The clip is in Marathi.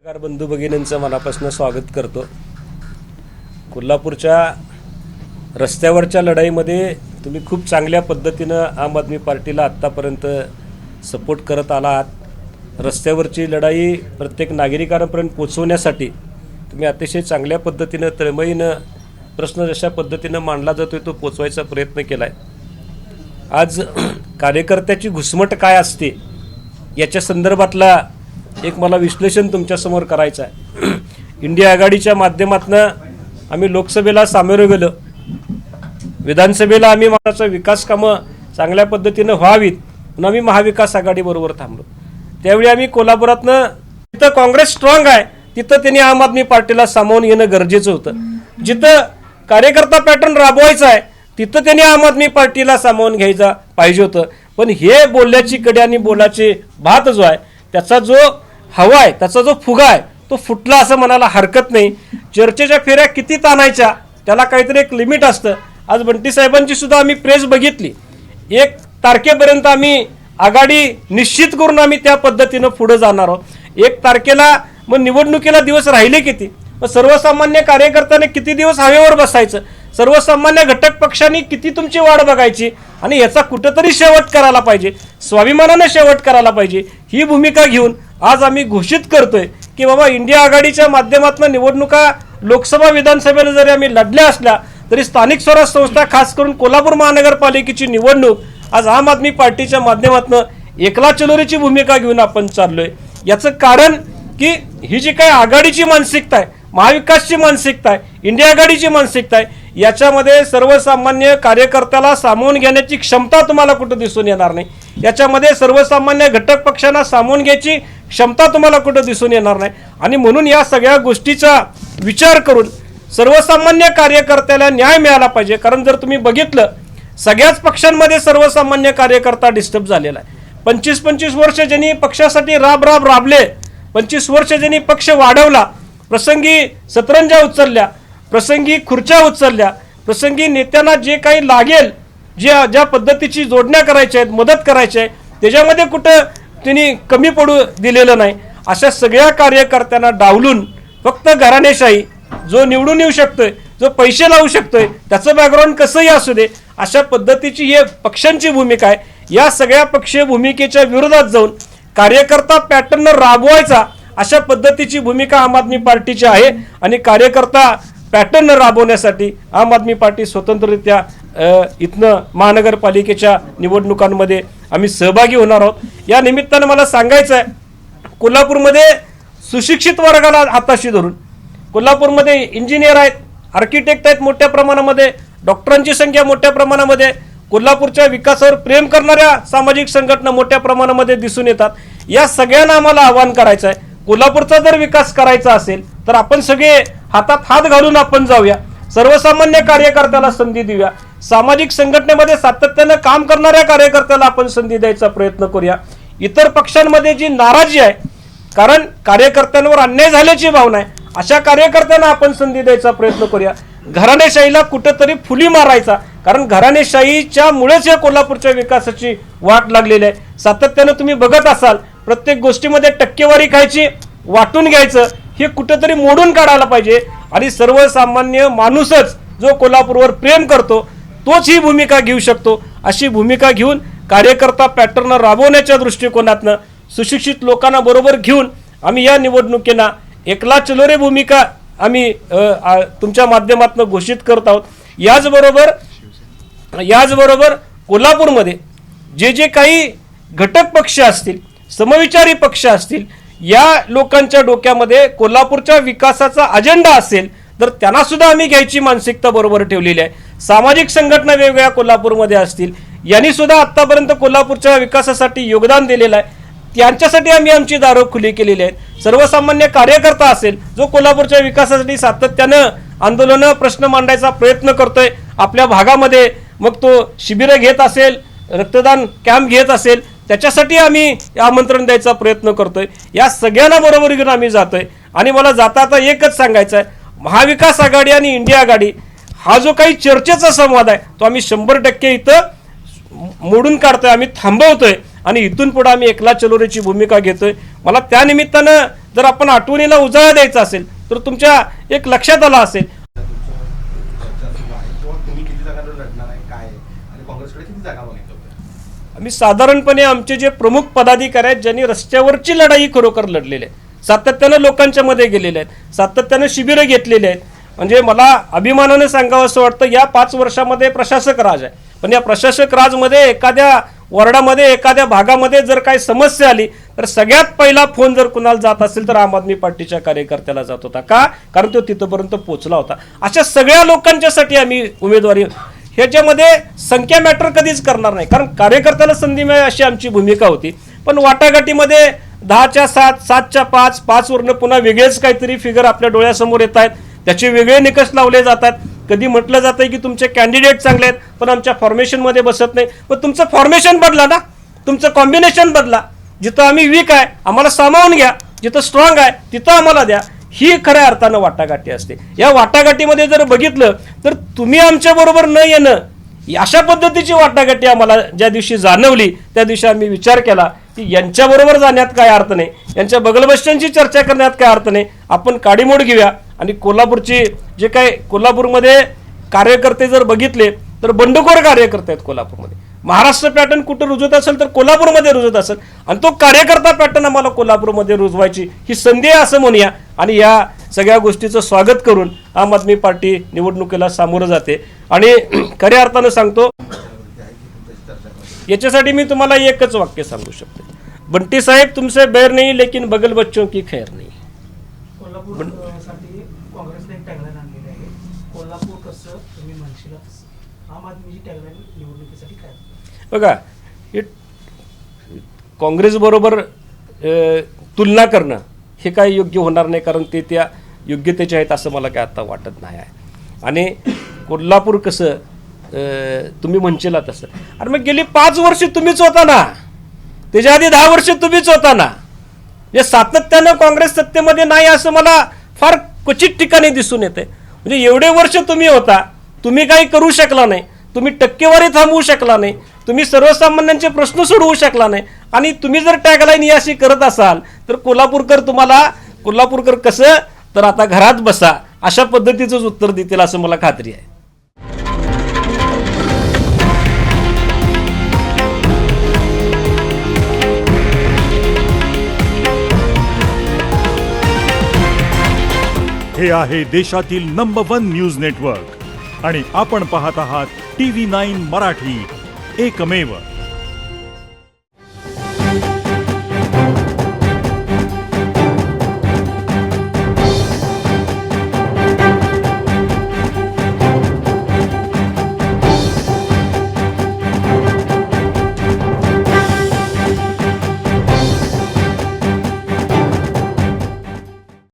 पत्रकार बंधू भगिनींचं मनापासून स्वागत करतो। कोल्हापूरच्या रस्त्यावरच्या लढाईमध्ये तुम्ही खूप चांगल्या पद्धतीनं आम आदमी पार्टीला आत्तापर्यंत सपोर्ट करत आला आहात। रस्त्यावरची लढाई प्रत्येक नागरिकांपर्यंत पोहोचवण्यासाठी तुम्ही अतिशय चांगल्या पद्धतीनं तळमळीनं प्रश्न जशा पद्धतीनं मांडला जातोय तो पोचवायचा प्रयत्न केलाय। आज कार्यकर्त्याची घुसमट काय असते याच्या संदर्भातला एक मला विश्लेषण तुमच्यासमोर करायचं आहे। इंडिया आघाडीच्या माध्यमातून आम्ही लोकसभेला सामोरे गेलो, विधानसभेला आम्ही महाराष्ट्राचा विकास कामं चांगल्या पद्धतीनं व्हावीत म्हणून आम्ही महाविकास आघाडीबरोबर थांबलो। त्यावेळी आम्ही कोल्हापुरातनं जिथं काँग्रेस स्ट्रॉंग आहे तिथं त्यांनी आम आदमी पार्टीला सामावून येणं गरजेचं होतं। जिथं कार्यकर्ता पॅटर्न राबवायचा आहे तिथं त्यांनी आम आदमी पार्टीला सामावून घ्यायचा पाहिजे होतं। पण हे बोलल्याची कडी आणि बोलाची भात जो आहे त्याचा जो हवा आहे त्याचा जो फुगा आहे तो फुटला असं म्हणायला हरकत नाही। चर्चेच्या फेऱ्या किती ताणायच्या त्याला काहीतरी एक लिमिट असतं। आज बंटी साहेबांची सुद्धा आम्ही प्रेस बघितली, 1 तारखेपर्यंत आम्ही आघाडी निश्चित करून आम्ही त्या पद्धतीनं पुढे जाणार आहोत। 1 तारखेला मग निवडणुकीला दिवस राहिले किती, मग सर्वसामान्य कार्यकर्त्याने किती दिवस हवेवर बसायचं, सर्वसामान्य घटक पक्षांनी किती तुमची वाट बघायची आणि याचा कुठेतरी शेवट करायला पाहिजे, स्वाभिमानाने शेवट करायला पाहिजे। ही भूमिका घेऊन आज आम्ही घोषित करतोय की बाबा इंडिया आघाडीच्या माध्यमातून निवडणुका लोकसभा विधानसभेला जरी आम्ही लढल्या असल्या तरी स्थानिक स्वराज्य संस्था खास करून कोल्हापूर महानगरपालिकेची निवडणूक आज आम आदमी पार्टीच्या माध्यमातून एकला चलोरीची भूमिका घेऊन आपण चाललोय। याचं कारण की ही जी काही आघाडीची मानसिकता आहे, महाविकासची मानसिकता आहे, इंडिया आघाडीची मानसिकता आहे, याच्यामध्ये सर्वसामान्य कार्यकर्त्याला सामावून घेण्याची क्षमता तुम्हाला कुठं दिसून येणार नाही। याच्यामध्ये सर्वसामान्य घटक पक्षांना सामावून घ्यायची क्षमता तुम्हाला कुठं दिसून येणार नाही। आणि म्हणून या सगळ्या गोष्टीचा विचार करून सर्वसामान्य कार्यकर्त्याला न्याय मिळाला पाहिजे। कारण जर तुम्ही बघितलं सगळ्याच पक्षांमध्ये सर्वसामान्य कार्यकर्ता डिस्टर्ब झालेला आहे। 25-25 वर्ष ज्यांनी पक्षासाठी राबले, 25 वर्ष ज्यांनी पक्ष वाढवला, प्रसंगी सतरंजा उचलल्या, प्रसंगी खुर्च्या उचलल्या, प्रसंगी नेत्यांना जे काही लागेल ज्या पद्धतीची जोडण्या करायच्या आहेत, मदत करायची आहे, त्याच्यामध्ये कुठं त्यांनी कमी पडू दिलेलं नाही। अशा सगळ्या कार्यकर्त्यांना डावलून फक्त घराणेशाही, जो निवडून येऊ शकतोय, जो पैसे लावू शकतोय, त्याचं बॅकग्राऊंड कसंही असू दे, अशा पद्धतीची ही पक्षांची भूमिका आहे। या सगळ्या पक्षीय भूमिकेच्या विरोधात जाऊन कार्यकर्ता पॅटर्न राबवायचा अशा पद्धतीची भूमिका आम आदमी पार्टीची आहे। आणि कार्यकर्ता पॅटर्न राबवण्यासाठी आम आदमी पार्टी स्वतंत्ररित्या इथनं महानगरपालिकेच्या निवडणुकांमध्ये आम्ही सहभागी होणार आहोत। या निमित्तानं मला सांगायचं आहे, कोल्हापूरमध्ये सुशिक्षित वर्गाला हाताशी धरून कोल्हापूरमध्ये इंजिनियर आहेत, आर्किटेक्ट आहेत, मोठ्या प्रमाणामध्ये डॉक्टरांची संख्या मोठ्या प्रमाणामध्ये, कोल्हापूरच्या विकासावर प्रेम करणाऱ्या सामाजिक संघटना मोठ्या प्रमाणामध्ये दिसून येतात। या सगळ्यांना आम्हाला आवाहन करायचं आहे, कोल्हापूरचा जर विकास करायचा असेल तर आपण सगळे हातात हात घालून आपण जाऊया, सर्वसामान्य कार्यकर्त्याला संधी देऊया, सामाजिक संघटनेमध्ये सातत्यानं काम करणाऱ्या कार्यकर्त्याला आपण संधी द्यायचा प्रयत्न करूया। इतर पक्षांमध्ये जी नाराजी आहे, कारण कार्यकर्त्यांवर अन्याय झाल्याची भावना आहे, अशा कार्यकर्त्यांना आपण संधी द्यायचा प्रयत्न करूया। घराणेशाहीला कुठेतरी फुली मारायचा, कारण घराणेशाहीच्या मुळेच या कोल्हापूरच्या विकासाची वाट लागलेली आहे। सातत्यानं तुम्ही बघत असाल प्रत्येक गोष्टीमध्ये टक्केवारी खायची, वाटून घ्यायचं, हे कुठेतरी मोडून काढायला पाहिजे। आणि सर्वसामान्य माणूसच जो कोल्हापूरवर प्रेम करतो तोच ही भूमिका घेऊ शकतो। अशी भूमिका घेऊन कार्यकर्ता पॅटर्न राबवण्याच्या दृष्टिकोनातनं सुशिक्षित लोकांना बरोबर घेऊन आम्ही या निवडणुकीला एकला चलोरे भूमिका आम्ही तुमच्या माध्यमातून घोषित करत आहोत। याचबरोबर कोल्हापूरमध्ये जे काही घटक पक्ष असतील, समविचारी पक्ष असतील, या लोकांच्या डोक्यामध्ये कोल्हापूरच्या विकासाचा अजेंडा असेल तर त्यांना सुद्धा आम्ही घ्यायची मानसिकता बरोबर ठेवलेली आहे। सामाजिक संघटना वेगवेगळ्या कोल्हापूरमध्ये असतील, यांनी सुद्धा आतापर्यंत कोल्हापूरच्या विकासासाठी योगदान दिलेलं आहे, त्यांच्यासाठी आम्ही आमची दारं खुली केलेली आहेत। सर्वसामान्य कार्यकर्ता असेल जो कोल्हापूरच्या विकासासाठी सातत्यानं आंदोलनं प्रश्न मांडायचा प्रयत्न करतोय आपल्या भागामध्ये, मग तो शिबिरं घेत असेल, रक्तदान कॅम्प घेत असेल, त्याच्यासाठी आम्ही आमंत्रण द्यायचा प्रयत्न करतोय। या सगळ्यांना बरोबर घेऊन आम्ही जातोय। आणि मला जाता आता एकच सांगायचं आहे, महाविकास आघाडी आणि इंडिया आघाडी हा जो काही चर्चेचा संवाद आहे तो आम्ही 100% इथं मोडून काढतोय, आम्ही थांबवतोय। आणि इथून पुढे आम्ही एकला चलोरेची भूमिका घेतोय. मला त्या निमित्तानं जर आपण आठवणीला उजाळा द्यायचा असेल तर तुमच्या एक लक्षात आलं असेल आम्ही साधारणपणे आमचे जे प्रमुख पदाधिकारी आहेत ज्यांनी रस्त्यावरची लढाई खरोखर लढलेली आहे, सातत्यानं लोकांच्या मध्ये गेलेले आहेत, सातत्यानं शिबिरं घेतलेली आहेत. म्हणजे मला अभिमानाने सांगावं असं वाटतं या 5 वर्षामध्ये प्रशासक राज आहे, पण या प्रशासक राजमध्ये एखाद्या वॉर्डामध्ये एखाद्या भागामध्ये जर काही समस्या आली तर सगळ्यात पहिला फोन जर कुणाला जात असेल तर आम आदमी पार्टीच्या कार्यकर्त्याला जात होता. का? कारण तो तिथपर्यंत पोहोचला होता. अशा सगळ्या लोकांच्यासाठी आम्ही उमेदवारी, ह्याच्यामध्ये संख्या मॅटर कधीच करणार नाही, कारण कार्यकर्त्याला संधी मिळेल अशी आमची भूमिका होती. पण वाटाघाटीमध्ये 10च्या 7, 7च्या 5, 5 वरनं पुन्हा वेगळेच काहीतरी फिगर आपल्या डोळ्यासमोर येत आहेत, त्याचे वेगळे निकष लावले जातात. कधी म्हटलं जातंय की तुमचे कॅन्डिडेट चांगले आहेत पण आमच्या फॉर्मेशनमध्ये बसत नाही. पण तुमचं फॉर्मेशन बदला ना, तुमचं कॉम्बिनेशन बदला. जिथं आम्ही वीक आहे आम्हाला सामावून घ्या, जिथं स्ट्रॉंग आहे तिथं आम्हाला द्या. ही खऱ्या अर्थानं वाटाघाटी असते. या वाटाघाटीमध्ये जर बघितलं तर तुम्ही आमच्या बरोबर न येणं अशा पद्धतीची वाटाघाटी आम्हाला ज्या दिवशी जाणवली त्या दिवशी आम्ही विचार केला की यांच्याबरोबर जाण्यात काय अर्थ नाही, यांच्या बगलबश्यांची चर्चा करण्यात काय अर्थ नाही. आपण काडीमोड घेऊया आणि कोल्हापूरची जे काही कोल्हापूरमध्ये कार्यकर्ते जर बघितले तर बंडखोर कार्यकर्ते आहेत कोल्हापूरमध्ये. महाराष्ट्र पॅटर्न कुठं रुजत असेल तर कोल्हापूरमध्ये रुजत असेल आणि तो कार्यकर्ता पॅटर्न आम्हाला कोल्हापूरमध्ये रुजवायची ही संधी आहे असं म्हणूया. आणि या सगळ्या गोष्टीचं स्वागत करून आम आदमी पार्टी निवडणुकीला सामोरं जाते. आणि खऱ्या अर्थानं सांगतो, याच्यासाठी मी तुम्हाला एकच वाक्य सांगू शकतो, बंटी साहेब तुमसे बैर नहीं लेकिन बगल बच्चों की खैर नहीं. कोल्हापूरसाठी काँग्रेसने एक टॅगलाईन आणलेली आहे, कोल्हापूर कसं तुम्ही म्हणशील तसं. आम आदमीची टॅगलाईन निवडणुकीसाठी काय? बघा, हे काँग्रेसबरोबर तुलना करणं हे काही योग्य होणार नाही, कारण ते त्या योग्यतेचे आहेत असं मला काय आता वाटत नाही आहे. आणि कोल्हापूर कसं तुम्ही म्हणशील तसं, अरे मग गेली 5 वर्ष तुम्हीच होता ना, त्याच्या आधी 10 वर्ष तुम्हीच होता ना. जे सातत्यानं काँग्रेस सत्तेमध्ये नाही असं मला फार क्वचित ठिकाणी दिसून येते. म्हणजे एवढे वर्ष तुम्ही होता, तुम्ही काही करू शकला नाही, तुम्ही टक्केवारी थांबवू शकला नाही, तुम्ही सर्वसामान्यांचे प्रश्न सोडवू शकला नाही. आणि तुम्ही जर टॅगलाईन ही अशी करत असाल तर कोल्हापूरकर कसं तर आता घरात बसा अशा पद्धतीचंच उत्तर देतील असं मला खात्री आहे. हे आहे देशातील नंबर 1 न्यूज नेटवर्क आणि आपण पाहत आहात TV9 मराठी, एकमेव.